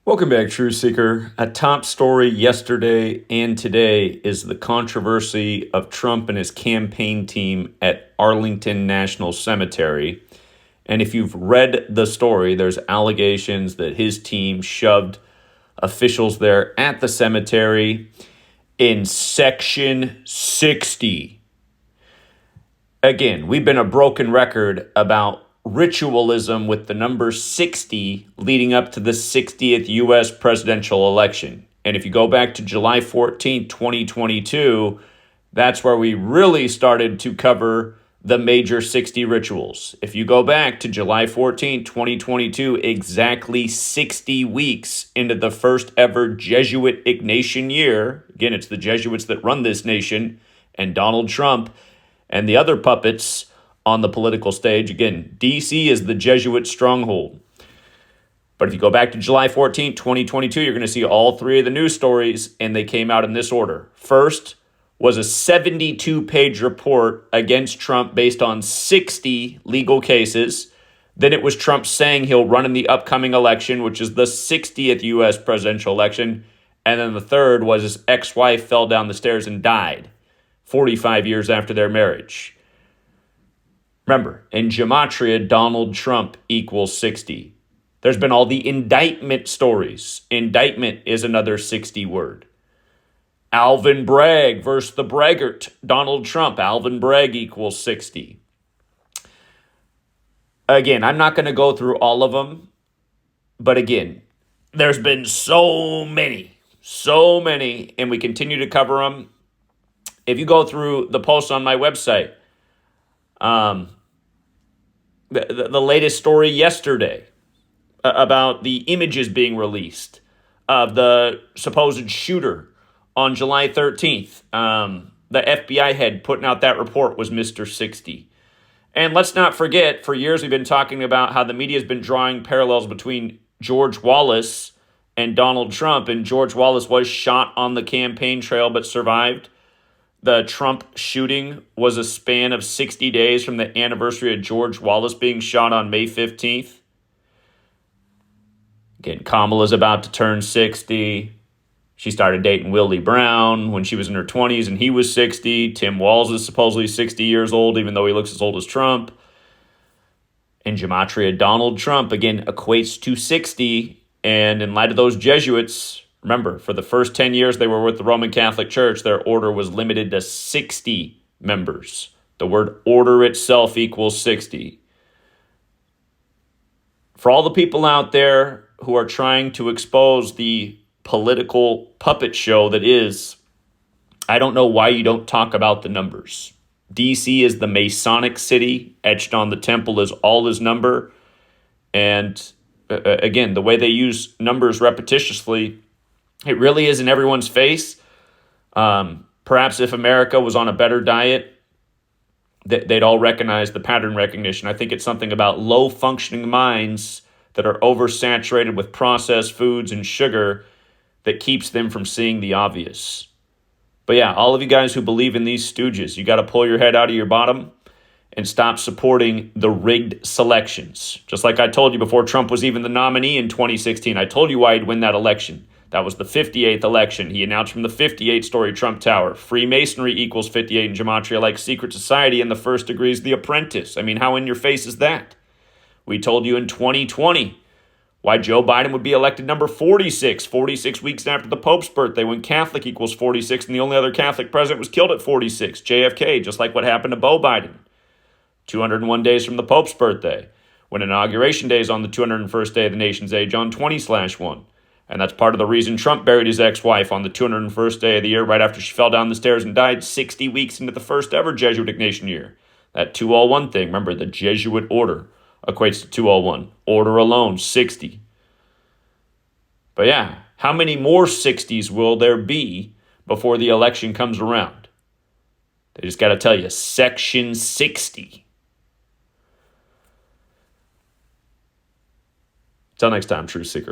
Welcome back, Truth Seeker. A top story yesterday and today is the controversy of Trump and his campaign team at Arlington National Cemetery. And if you've read the story, there's allegations that his team shoved officials there at the cemetery in Section 60. Again, we've been a broken record about ritualism with the number 60 leading up to the 60th U.S. presidential election. And if you go back to July 14th, 2022, that's where we really started to cover the major 60 rituals. If you go back to July 14th, 2022, exactly 60 weeks into the first ever Jesuit Ignatian year, again, it's the Jesuits that run this nation, and Donald Trump and the other puppets on the political stage. Again, D.C. is the Jesuit stronghold. But if you go back to July 14th, 2022, you're going to see all three of the news stories, and they came out in this order. First was a 72-page report against Trump based on 60 legal cases. Then it was Trump saying he'll run in the upcoming election, which is the 60th U.S. presidential election. And then the third was his ex-wife fell down the stairs and died 45 years after their marriage. Remember, in Gematria, Donald Trump equals 60. There's been all the indictment stories. Indictment is another 60 word. Alvin Bragg versus the braggart, Donald Trump. Alvin Bragg equals 60. Again, I'm not going to go through all of them. But again, there's been so many, and we continue to cover them. If you go through the posts on my website, the latest story yesterday about the images being released of the supposed shooter on July 13th. The FBI head putting out that report was Mr. 60. And let's not forget, for years we've been talking about how the media has been drawing parallels between George Wallace and Donald Trump. And George Wallace was shot on the campaign trail but survived. The Trump shooting was a span of 60 days from the anniversary of George Wallace being shot on May 15th. Again, Kamala's about to turn 60. She started dating Willie Brown when she was in her 20s and he was 60. Tim Walz is supposedly 60 years old, even though he looks as old as Trump. And Gematria Donald Trump, again, equates to 60. And in light of those Jesuits, remember, for the first 10 years they were with the Roman Catholic Church, their order was limited to 60 members. The word order itself equals 60. For all the people out there who are trying to expose the political puppet show that is, I don't know why you don't talk about the numbers. D.C. is the Masonic city. Etched on the temple is all his number. And again, the way they use numbers repetitiously, it really is in everyone's face. Perhaps if America was on a better diet, they'd all recognize the pattern recognition. I think it's something about low-functioning minds that are oversaturated with processed foods and sugar that keeps them from seeing the obvious. But yeah, all of you guys who believe in these stooges, you got to pull your head out of your bottom and stop supporting the rigged selections. Just like I told you before Trump was even the nominee in 2016. I told you why he'd win that election. That was the 58th election. He announced from the 58-story Trump Tower, Freemasonry equals 58 in Gematria, like secret society, and the first degree is The Apprentice. I mean, how in your face is that? We told you in 2020 why Joe Biden would be elected number 46 weeks after the Pope's birthday, when Catholic equals 46, and the only other Catholic president was killed at 46, JFK, just like what happened to Beau Biden. 201 days from the Pope's birthday, when Inauguration Day is on the 201st day of the nation's age on 20/1. And that's part of the reason Trump buried his ex-wife on the 201st day of the year right after she fell down the stairs and died 60 weeks into the first ever Jesuit Ignatian year. That 201 thing, remember, the Jesuit order equates to 201. Order alone, 60. But yeah, how many more 60s will there be before the election comes around? They just got to tell you, Section 60. Till next time, Truth Seeker.